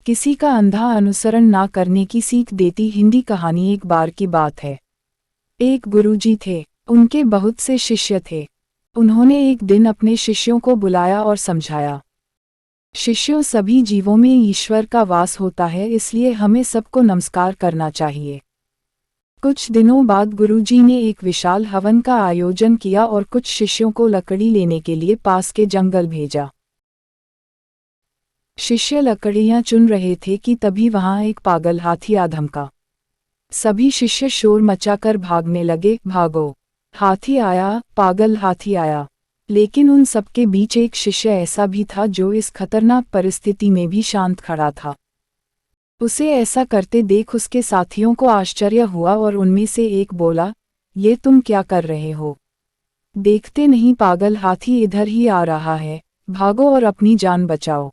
किसी का अंधा अनुसरण ना करने की सीख देती हिंदी कहानी। एक बार की बात है, एक गुरुजी थे, उनके बहुत से शिष्य थे। उन्होंने एक दिन अपने शिष्यों को बुलाया और समझाया, शिष्यों, सभी जीवों में ईश्वर का वास होता है, इसलिए हमें सबको नमस्कार करना चाहिए। कुछ दिनों बाद गुरुजी ने एक विशाल हवन का आयोजन किया और कुछ शिष्यों को लकड़ी लेने के लिए पास के जंगल भेजा। शिष्य लकड़ियां चुन रहे थे कि तभी वहां एक पागल हाथी आ धमका। सभी शिष्य शोर मचाकर भागने लगे, भागो, हाथी आया, पागल हाथी आया। लेकिन उन सबके बीच एक शिष्य ऐसा भी था जो इस खतरनाक परिस्थिति में भी शांत खड़ा था। उसे ऐसा करते देख उसके साथियों को आश्चर्य हुआ और उनमें से एक बोला, ये तुम क्या कर रहे हो? देखते नहीं पागल हाथी इधर ही आ रहा है, भागो और अपनी जान बचाओ।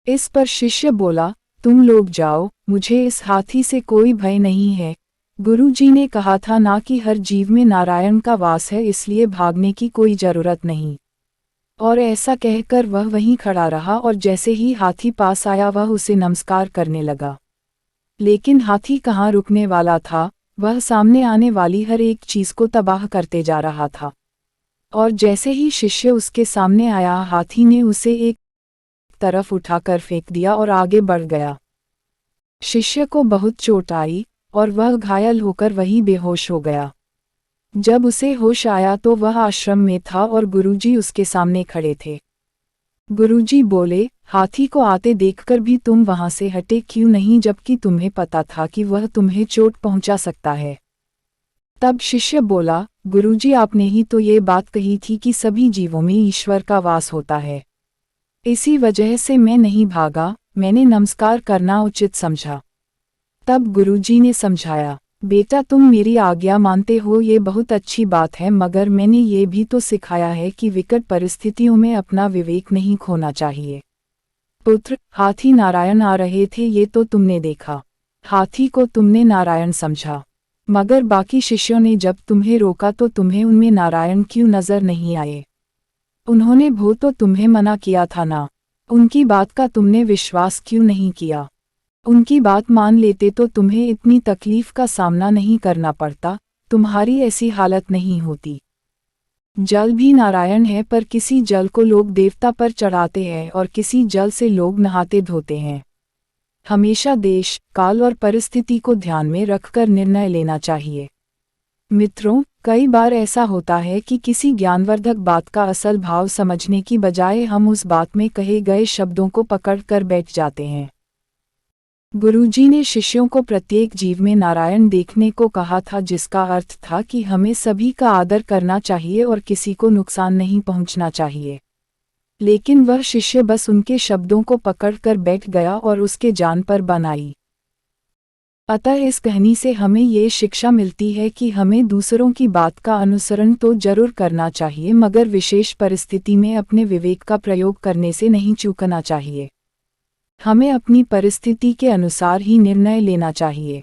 इस पर शिष्य बोला, तुम लोग जाओ, मुझे इस हाथी से कोई भय नहीं है। गुरुजी ने कहा था ना कि हर जीव में नारायण का वास है, इसलिए भागने की कोई जरूरत नहीं। और ऐसा कहकर वह वहीं खड़ा रहा और जैसे ही हाथी पास आया वह उसे नमस्कार करने लगा। लेकिन हाथी कहाँ रुकने वाला था, वह सामने आने वाली हर एक चीज को तबाह करते जा रहा था। और जैसे ही शिष्य उसके सामने आया, हाथी ने उसे एक तरफ उठाकर फेंक दिया और आगे बढ़ गया। शिष्य को बहुत चोट आई और वह घायल होकर वहीं बेहोश हो गया। जब उसे होश आया तो वह आश्रम में था और गुरुजी उसके सामने खड़े थे। गुरुजी बोले, हाथी को आते देखकर भी तुम वहां से हटे क्यों नहीं, जबकि तुम्हें पता था कि वह तुम्हें चोट पहुंचा सकता है? तब शिष्य बोला, गुरुजी, आपने ही तो ये बात कही थी कि सभी जीवों में ईश्वर का वास होता है। इसी वजह से मैं नहीं भागा, मैंने नमस्कार करना उचित समझा। तब गुरुजी ने समझाया, बेटा, तुम मेरी आज्ञा मानते हो ये बहुत अच्छी बात है, मगर मैंने ये भी तो सिखाया है कि विकट परिस्थितियों में अपना विवेक नहीं खोना चाहिए। पुत्र, हाथी नारायण आ रहे थे ये तो तुमने देखा। हाथी को तुमने नारायण समझा, मगर बाकी शिष्यों ने जब तुम्हें रोका तो तुम्हें उनमें नारायण क्यों नजर नहीं आए? उन्होंने भो तो तुम्हें मना किया था ना, उनकी बात का तुमने विश्वास क्यों नहीं किया? उनकी बात मान लेते तो तुम्हें इतनी तकलीफ का सामना नहीं करना पड़ता, तुम्हारी ऐसी हालत नहीं होती। जल भी नारायण है, पर किसी जल को लोग देवता पर चढ़ाते हैं और किसी जल से लोग नहाते धोते हैं। हमेशा देश, काल और परिस्थिति को ध्यान में रखकर निर्णय लेना चाहिए। मित्रों, कई बार ऐसा होता है कि किसी ज्ञानवर्धक बात का असल भाव समझने की बजाय हम उस बात में कहे गए शब्दों को पकड़ कर बैठ जाते हैं। गुरुजी ने शिष्यों को प्रत्येक जीव में नारायण देखने को कहा था, जिसका अर्थ था कि हमें सभी का आदर करना चाहिए और किसी को नुकसान नहीं पहुंचना चाहिए। लेकिन वह शिष्य बस उनके शब्दों को पकड़कर बैठ गया और उसके जान पर बन आई। अतः इस कहानी से हमें ये शिक्षा मिलती है कि हमें दूसरों की बात का अनुसरण तो जरूर करना चाहिए, मगर विशेष परिस्थिति में अपने विवेक का प्रयोग करने से नहीं चूकना चाहिए। हमें अपनी परिस्थिति के अनुसार ही निर्णय लेना चाहिए।